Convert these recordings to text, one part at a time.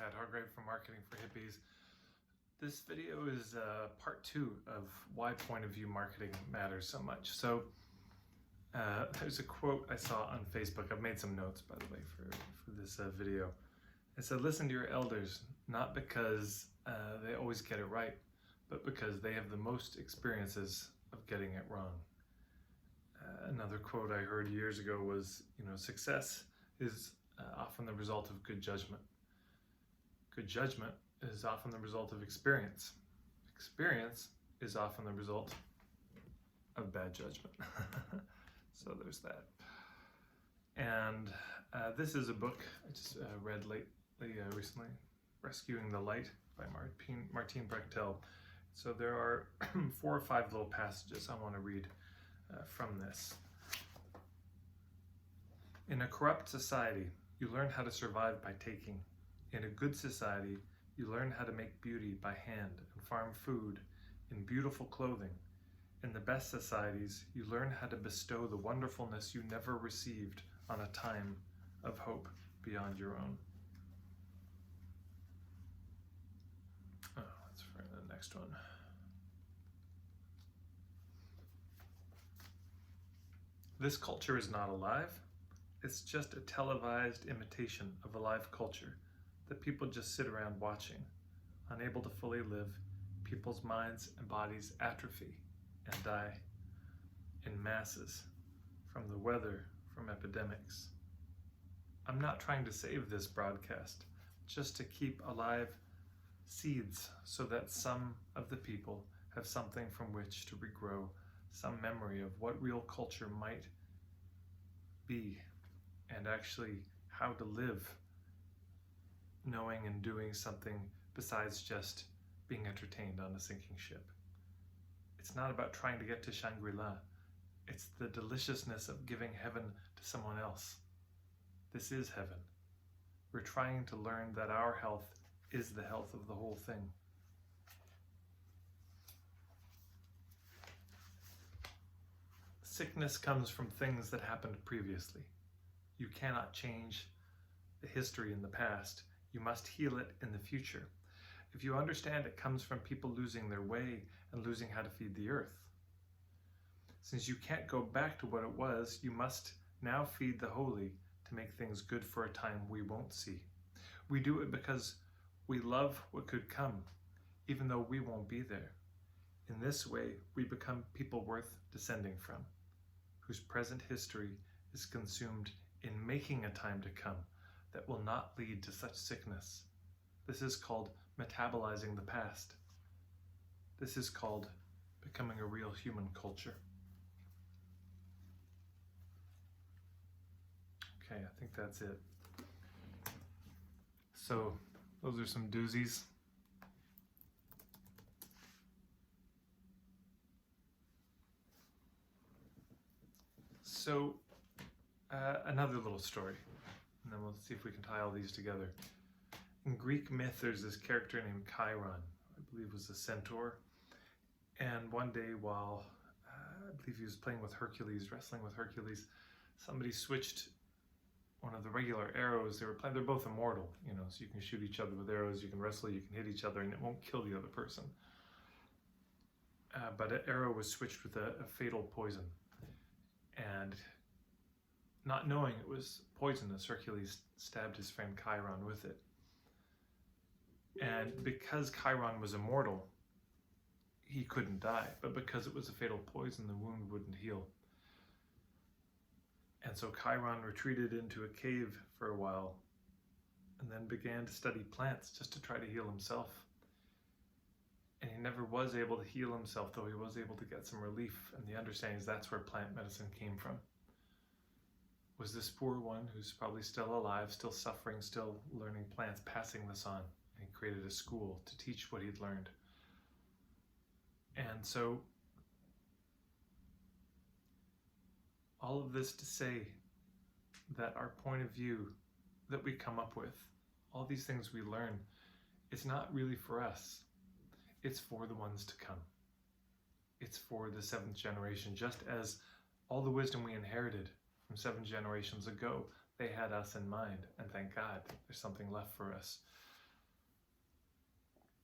Chad Hargrave from Marketing for Hippies. This video is part 2 of why point of view marketing matters so much. So there's a quote I saw on Facebook. I've made some notes, by the way, for this video. It said, listen to your elders, not because they always get it right, but because they have the most experiences of getting it wrong. Another quote I heard years ago was, success is often the result of good judgment. Good judgment is often the result of experience. Experience is often the result of bad judgment. So there's that. And this is a book I just read recently, Rescuing the Light by Martine Brechtel. So there are 4 or 5 little passages I want to read from this. In a corrupt society, you learn how to survive by taking. In a good society, you learn how to make beauty by hand and farm food in beautiful clothing. In the best societies, you learn how to bestow the wonderfulness you never received on a time of hope beyond your own. Oh, that's for the next one. This culture is not alive. It's just a televised imitation of a live culture that people just sit around watching. Unable to fully live, people's minds and bodies atrophy and die in masses from the weather, from epidemics. I'm not trying to save this broadcast, just to keep alive seeds so that some of the people have something from which to regrow, some memory of what real culture might be and actually how to live, knowing and doing something besides just being entertained on a sinking ship. It's not about trying to get to Shangri-La. It's the deliciousness of giving heaven to someone else. This is heaven. We're trying to learn that our health is the health of the whole thing. Sickness comes from things that happened previously. You cannot change the history in the past. You must heal it in the future. If you understand it comes from people losing their way and losing how to feed the earth. Since you can't go back to what it was, you must now feed the holy to make things good for a time we won't see. We do it because we love what could come, even though we won't be there. In this way, we become people worth descending from, whose present history is consumed in making a time to come that will not lead to such sickness. This is called metabolizing the past. This is called becoming a real human culture. Okay, I think that's it. So those are some doozies. So another little story, and then we'll see if we can tie all these together. In Greek myth, there's this character named Chiron, I believe was a centaur. And one day while, I believe he was playing with Hercules, wrestling with Hercules, somebody switched one of the regular arrows they were playing. They're both immortal, so you can shoot each other with arrows, you can wrestle, you can hit each other, and it won't kill the other person. But an arrow was switched with a fatal poison. And not knowing it was poisonous, Hercules stabbed his friend Chiron with it. And because Chiron was immortal, he couldn't die. But because it was a fatal poison, the wound wouldn't heal. And so Chiron retreated into a cave for a while and then began to study plants just to try to heal himself. And he never was able to heal himself, though he was able to get some relief. And the understanding is that's where plant medicine came from. Was this poor one who's probably still alive, still suffering, still learning plants, passing this on. And he created a school to teach what he'd learned. And so all of this to say that our point of view that we come up with, all these things we learn, it's not really for us. It's for the ones to come. It's for the 7th generation, just as all the wisdom we inherited from 7 generations ago, they had us in mind, and thank God there's something left for us.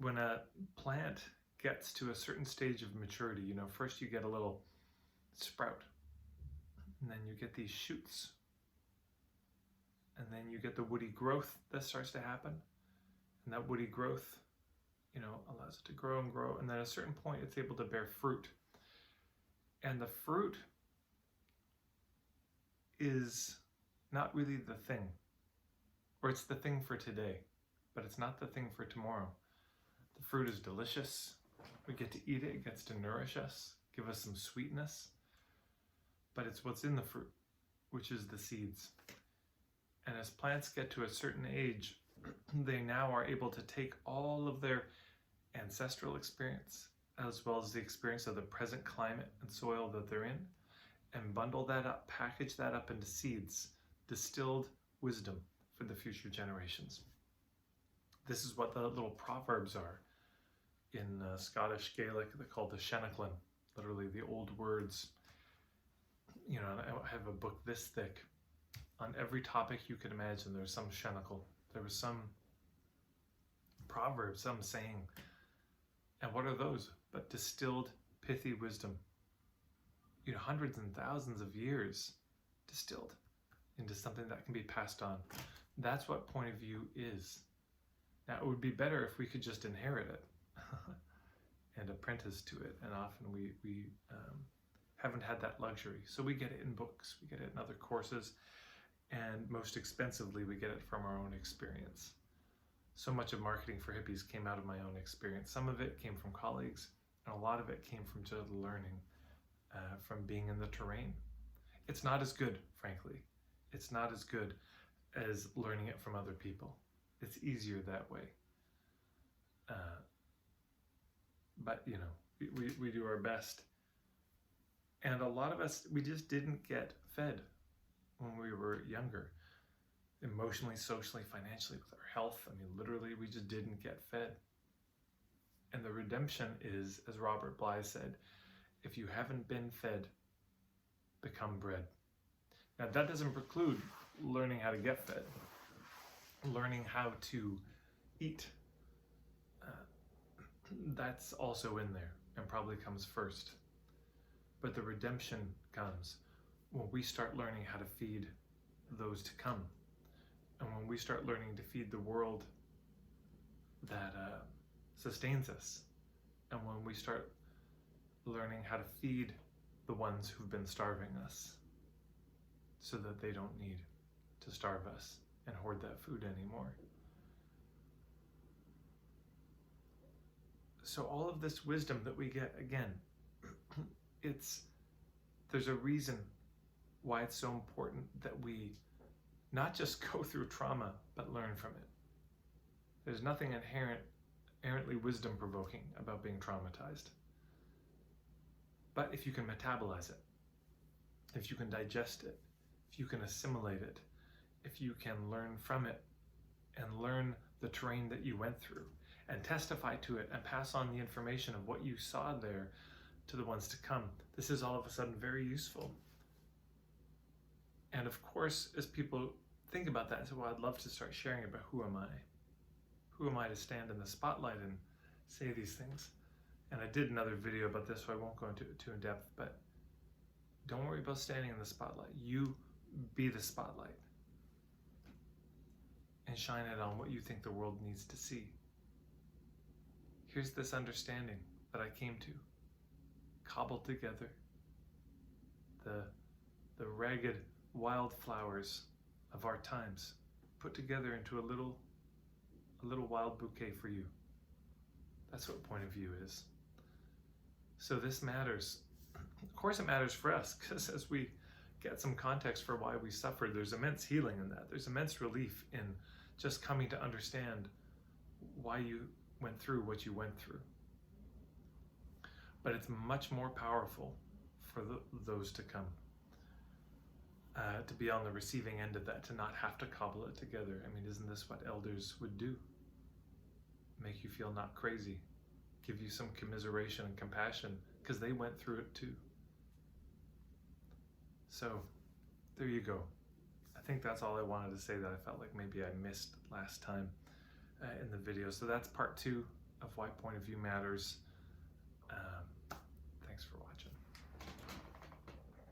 when a plant gets to a certain stage of maturity, first you get a little sprout, and then you get these shoots, and then you get the woody growth that starts to happen, and that woody growth, allows it to grow and grow, and then at a certain point it's able to bear fruit. And the fruit is not really the thing, or it's the thing for today, but it's not the thing for tomorrow. The fruit is delicious. We get to eat it. It gets to nourish us, give us some sweetness. But it's what's in the fruit, which is the seeds. And as plants get to a certain age, they now are able to take all of their ancestral experience, as well as the experience of the present climate and soil that they're in, and bundle that up, package that up into seeds, distilled wisdom for the future generations. This is what the little proverbs are in Scottish Gaelic. They're called the Shenachlan, literally the old words. I have a book this thick. On every topic you could imagine, there's some Shenachal. There was some proverb, some saying. And what are those but distilled, pithy wisdom? Hundreds and thousands of years distilled into something that can be passed on. That's what point of view is. Now, it would be better if we could just inherit it and apprentice to it. And often we haven't had that luxury. So we get it in books, we get it in other courses, and most expensively, we get it from our own experience. So much of marketing for hippies came out of my own experience. Some of it came from colleagues, and a lot of it came from just learning, from being in the terrain. It's not as good, frankly. It's not as good as learning it from other people. It's easier that way. But, we do our best. And a lot of us, we just didn't get fed when we were younger. Emotionally, socially, financially, with our health. Literally, we just didn't get fed. And the redemption is, as Robert Bly said, if you haven't been fed, become bread. Now, that doesn't preclude learning how to get fed, learning how to eat. That's also in there and probably comes first. But the redemption comes when we start learning how to feed those to come. And when we start learning to feed the world that sustains us. And when we start learning how to feed the ones who've been starving us so that they don't need to starve us and hoard that food anymore. So all of this wisdom that we get, again, there's a reason why it's so important that we not just go through trauma, but learn from it. There's nothing inherently wisdom-provoking about being traumatized. But if you can metabolize it, if you can digest it, if you can assimilate it, if you can learn from it and learn the terrain that you went through and testify to it and pass on the information of what you saw there to the ones to come, this is all of a sudden very useful. And of course, as people think about that and say, well, I'd love to start sharing about who am I? Who am I to stand in the spotlight and say these things? And I did another video about this, so I won't go into it too in depth, but don't worry about standing in the spotlight. You be the spotlight and shine it on what you think the world needs to see. Here's this understanding that I came to, cobbled together, the ragged wildflowers of our times, put together into a little wild bouquet for you. That's what point of view is. So this matters. Of course it matters for us, because as we get some context for why we suffered, there's immense healing in that. There's immense relief in just coming to understand why you went through what you went through. But it's much more powerful for those to come, to be on the receiving end of that, to not have to cobble it together. Isn't this what elders would do? Make you feel not crazy, give you some commiseration and compassion, because they went through it too. So there you go. I think that's all I wanted to say that I felt like maybe I missed last time in the video. So that's part 2 of why point of view matters.